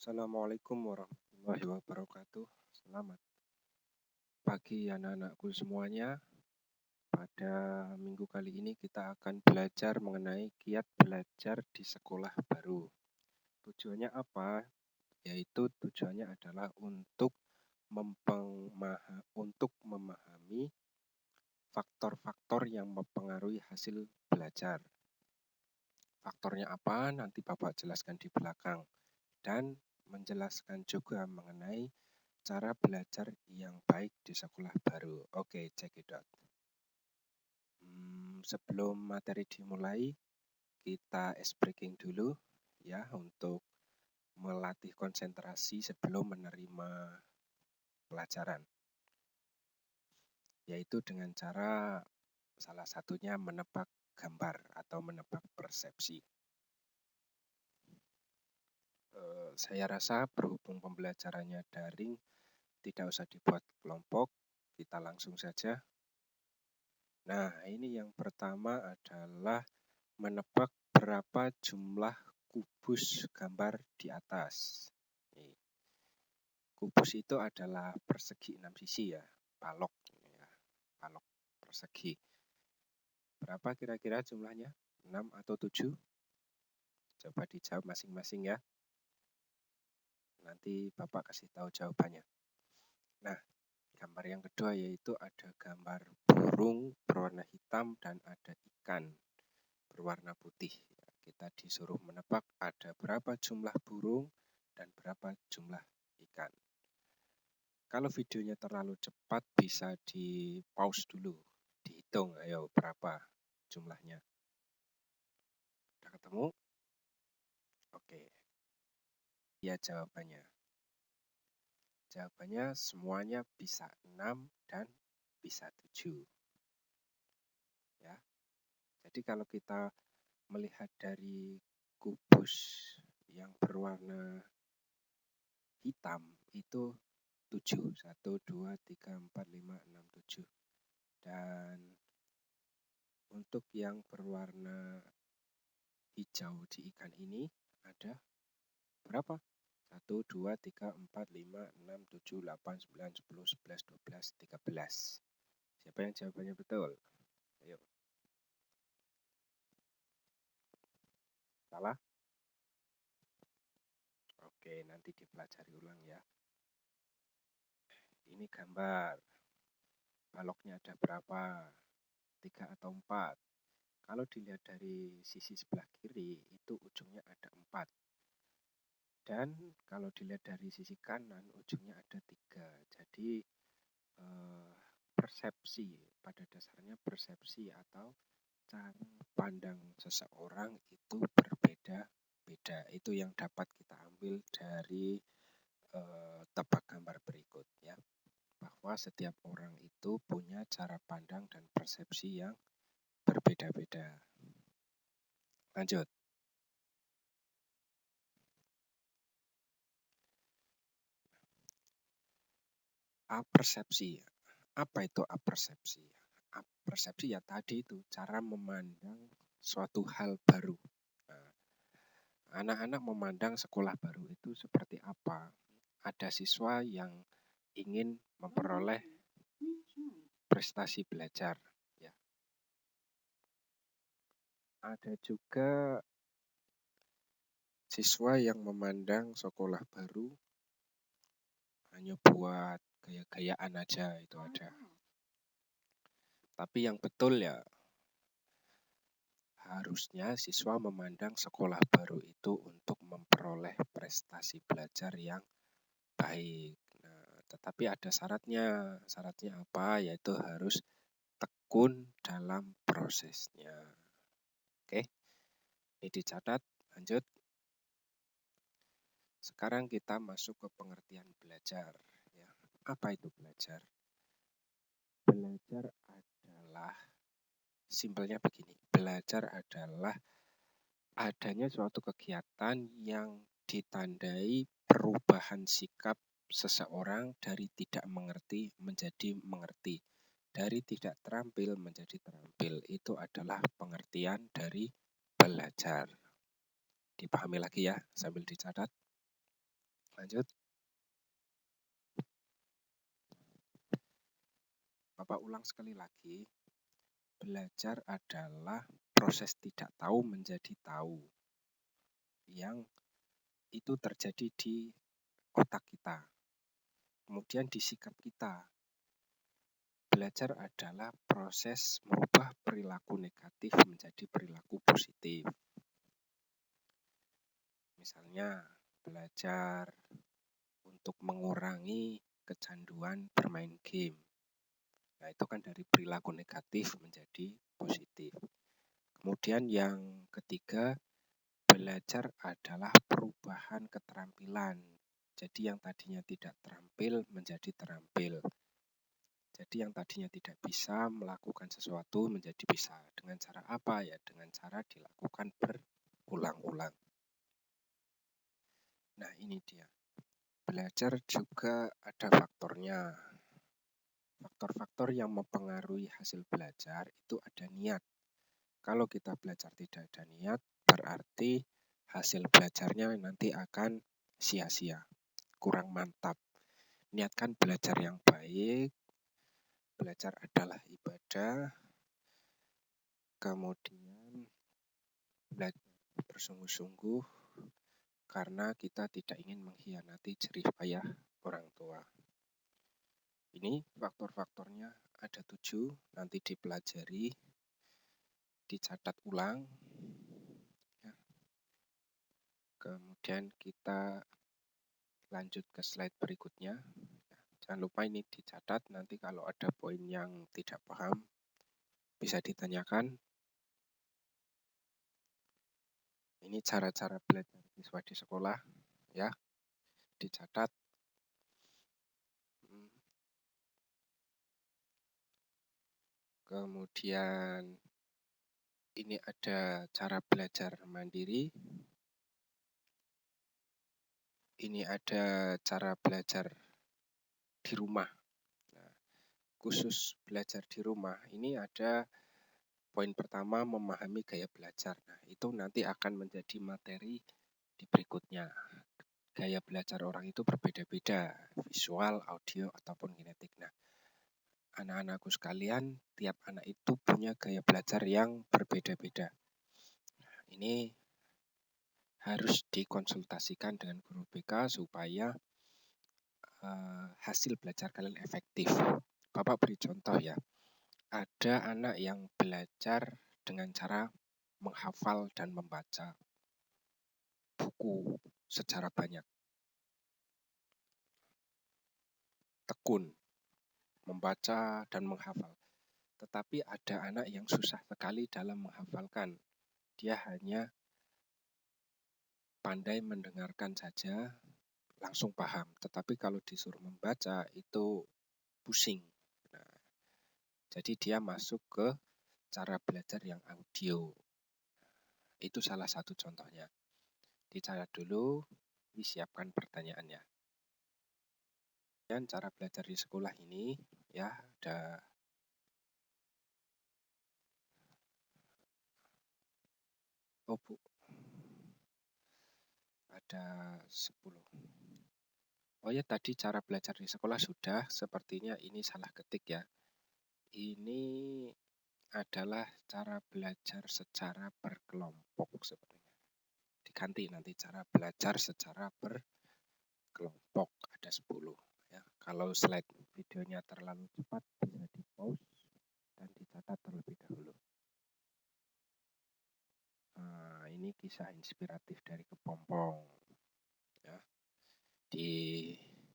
Assalamualaikum warahmatullahi wabarakatuh. Selamat pagi anak-anakku semuanya. Pada minggu kali ini kita akan belajar mengenai kiat belajar di sekolah baru. Tujuannya apa? Yaitu tujuannya adalah untuk memahami faktor-faktor yang mempengaruhi hasil belajar. Faktornya apa? Nanti Bapak jelaskan di belakang. Dan menjelaskan juga mengenai cara belajar yang baik di sekolah baru. Oke, check it out. Sebelum materi dimulai, kita ice breaking dulu ya untuk melatih konsentrasi sebelum menerima pelajaran. Yaitu dengan cara salah satunya menebak gambar atau menebak persepsi. Saya rasa berhubung pembelajarannya daring, tidak usah dibuat kelompok, kita langsung saja. Nah, ini yang pertama adalah menebak berapa jumlah kubus gambar di atas. Kubus itu adalah persegi 6 sisi ya, balok persegi. Berapa kira-kira jumlahnya? 6 atau 7? Coba dijawab masing-masing ya. Nanti Bapak kasih tahu jawabannya. Nah, gambar yang kedua yaitu ada gambar burung berwarna hitam dan ada ikan berwarna putih. Kita disuruh menebak ada berapa jumlah burung dan berapa jumlah ikan. Kalau videonya terlalu cepat bisa di pause dulu, dihitung ayo berapa jumlahnya. Udah ketemu? Oke. Ya jawabannya. Jawabannya semuanya bisa 6 dan bisa 7. Ya. Jadi kalau kita melihat dari kubus yang berwarna hitam itu 7. 1, 2, 3, 4, 5, 6, 7. Dan untuk yang berwarna hijau di ikan ini ada berapa? 1, 2, 3, 4, 5, 6, 7, 8, 9, 10, 11, 12, 13. Siapa yang jawabannya betul? Ayo. Salah? Oke, nanti dipelajari ulang ya. Ini gambar. Baloknya ada berapa? 3 atau 4? Kalau dilihat dari sisi sebelah kiri, itu ujungnya ada 4. Dan kalau dilihat dari sisi kanan, ujungnya ada 3. Jadi persepsi, pada dasarnya persepsi atau cara pandang seseorang itu berbeda-beda. Itu yang dapat kita ambil dari tebak gambar berikut ya. Bahwa setiap orang itu punya cara pandang dan persepsi yang berbeda-beda. Lanjut. Apersepsi. Apa itu apersepsi? Persepsi ya tadi itu cara memandang suatu hal baru. Nah, anak-anak memandang sekolah baru itu seperti apa? Ada siswa yang ingin memperoleh prestasi belajar. Ya. Ada juga siswa yang memandang sekolah baru hanya buat gaya-gayaan aja, itu ada. Tapi yang betul ya, harusnya siswa memandang sekolah baru itu untuk memperoleh prestasi belajar yang baik. Nah, tetapi ada syaratnya. Syaratnya apa? Yaitu harus tekun dalam prosesnya. Oke, ini dicatat. Lanjut. Sekarang kita masuk ke pengertian belajar. Ya. Apa itu belajar? Belajar adalah, simpelnya begini, belajar adalah adanya suatu kegiatan yang ditandai perubahan sikap seseorang dari tidak mengerti menjadi mengerti, dari tidak terampil menjadi terampil. Itu adalah pengertian dari belajar. Dipahami lagi ya, sambil dicatat. Lanjut. Bapak ulang sekali lagi. Belajar adalah proses tidak tahu menjadi tahu. Yang itu terjadi di otak kita. Kemudian di sikap kita. Belajar adalah proses merubah perilaku negatif menjadi perilaku positif. Misalnya, belajar untuk mengurangi kecanduan bermain game. Nah, itu kan dari perilaku negatif menjadi positif. Kemudian yang ketiga, belajar adalah perubahan keterampilan. Jadi yang tadinya tidak terampil menjadi terampil. Jadi yang tadinya tidak bisa melakukan sesuatu menjadi bisa. Dengan cara apa? Ya dengan cara dilakukan berulang-ulang. Nah, ini dia. Belajar juga ada faktornya. Faktor-faktor yang mempengaruhi hasil belajar itu ada niat. Kalau kita belajar tidak ada niat, berarti hasil belajarnya nanti akan sia-sia, kurang mantap. Niatkan belajar yang baik, belajar adalah ibadah, kemudian belajar bersungguh-sungguh karena kita tidak ingin mengkhianati jerih payah orang tua. Ini faktor-faktornya ada 7, nanti dipelajari, dicatat ulang. Ya. Kemudian kita lanjut ke slide berikutnya. Jangan lupa ini dicatat, nanti kalau ada poin yang tidak paham bisa ditanyakan. Ini cara-cara belajar siswa di sekolah, ya, dicatat. Kemudian ini ada cara belajar mandiri. Ini ada cara belajar di rumah. Nah, khusus belajar di rumah, ini ada poin pertama, memahami gaya belajar. Nah, itu nanti akan menjadi materi di berikutnya. Gaya belajar orang itu berbeda-beda, visual, audio, ataupun kinetik. Nah, anak-anakku sekalian, tiap anak itu punya gaya belajar yang berbeda-beda. Ini harus dikonsultasikan dengan guru BK supaya hasil belajar kalian efektif. Bapak beri contoh ya, ada anak yang belajar dengan cara menghafal dan membaca buku secara banyak. Tekun membaca dan menghafal. Tetapi ada anak yang susah sekali dalam menghafalkan. Dia hanya pandai mendengarkan saja, langsung paham. Tetapi kalau disuruh membaca itu pusing. Nah, jadi dia masuk ke cara belajar yang audio. Itu salah satu contohnya. Dicatat dulu, disiapkan pertanyaannya. Dan cara belajar di sekolah ini ya ada ada 10. Oh ya, tadi cara belajar di sekolah sudah, sepertinya ini salah ketik ya. Ini adalah cara belajar secara berkelompok sebenarnya. Diganti nanti cara belajar secara berkelompok, ada 10 ya. Kalau slide videonya terlalu cepat bisa di-pause dan dicatat terlebih dahulu. Nah, ini kisah inspiratif dari Kepompong ya. Dibaca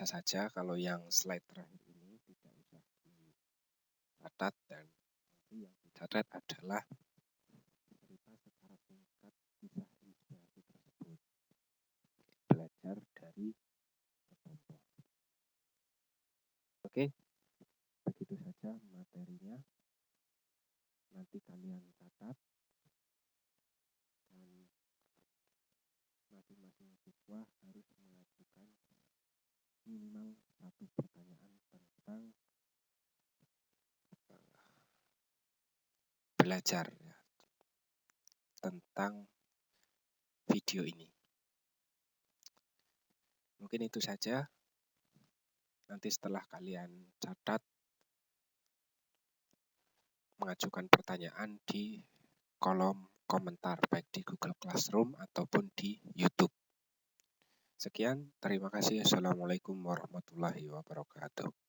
saja, kalau yang slide terakhir ini tidak usah dicatat, dan nanti yang dicatat adalah cerita secara singkat kisah inspiratif tersebut. Belajar dari Kepompong. Oke, begitu saja materinya. Nanti kalian catat dan masing-masing siswa harus mengajukan minimal 1 pertanyaan tentang belajar ya, tentang video ini. Mungkin itu saja. Nanti setelah kalian catat, mengajukan pertanyaan di kolom komentar baik di Google Classroom ataupun di YouTube. Sekian, terima kasih. Assalamualaikum warahmatullahi wabarakatuh.